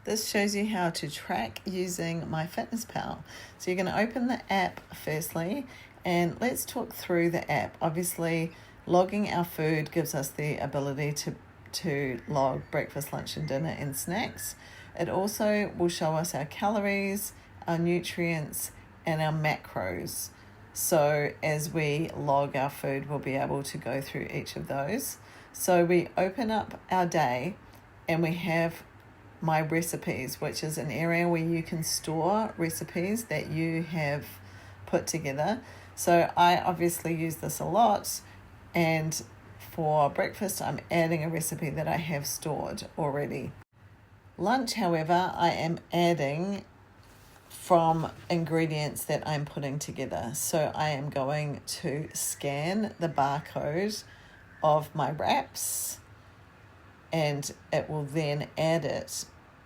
This shows you how to track using MyFitnessPal. So you're going to open the app firstly, and let's talk through the app. Obviously, logging our food gives us the ability to log breakfast, lunch, and dinner and snacks. It also will show us our calories, our nutrients, and our macros. So as we log our food, we'll be able to go through each of those. So we open up our day and we have my recipes, which is an area where you can store recipes that you have put together. So I obviously use this a lot, and for breakfast I'm adding a recipe that I have stored already. Lunch, however, I am adding from ingredients that I'm putting together. So I am going to scan the barcode of my wraps, and it will then add it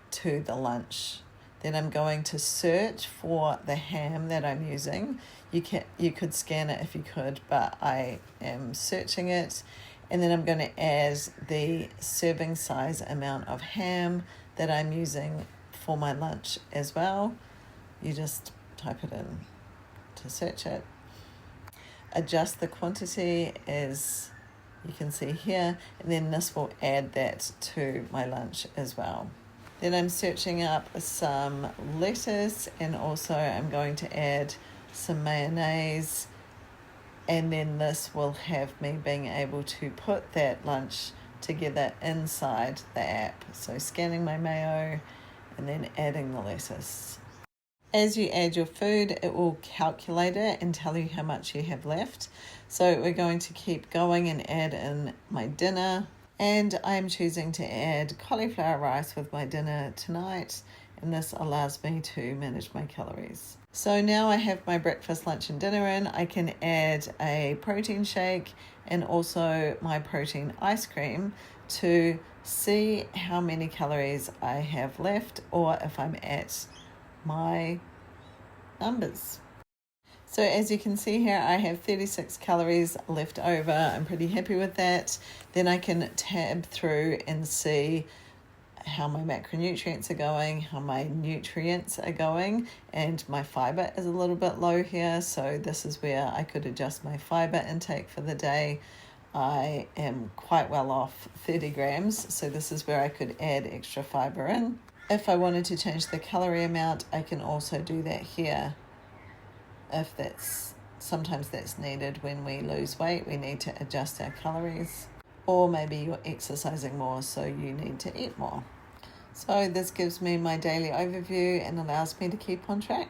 to the lunch. Then I'm going to search for the ham that I'm using. You could scan it if you could, but I am searching it. And then I'm going to add the serving size amount of ham that I'm using for my lunch as well. You just type it in to search it. Adjust the quantity as you can see here, and then this will add that to my lunch as well. Then I'm searching up some lettuce, and also I'm going to add some mayonnaise, and then this will have me being able to put that lunch together inside the app. So scanning my mayo and then adding the lettuce. As you add your food, it will calculate it and tell you how much you have left. So we're going to keep going and add in my dinner. And I'm choosing to add cauliflower rice with my dinner tonight. And this allows me to manage my calories. So now I have my breakfast, lunch, and dinner in. I can add a protein shake and also my protein ice cream to see how many calories I have left, or if I'm at my numbers. So as you can see here, I have 36 calories left over. I'm pretty happy with that. Then I can tab through and see how my macronutrients are going, how my nutrients are going, and my fiber is a little bit low here. So this is where I could adjust my fiber intake for the day. I am quite well off 30 grams. So this is where I could add extra fiber in. If I wanted to change the calorie amount, I can also do that here. If sometimes that's needed when we lose weight, we need to adjust our calories. Or maybe you're exercising more, so you need to eat more. So this gives me my daily overview and allows me to keep on track.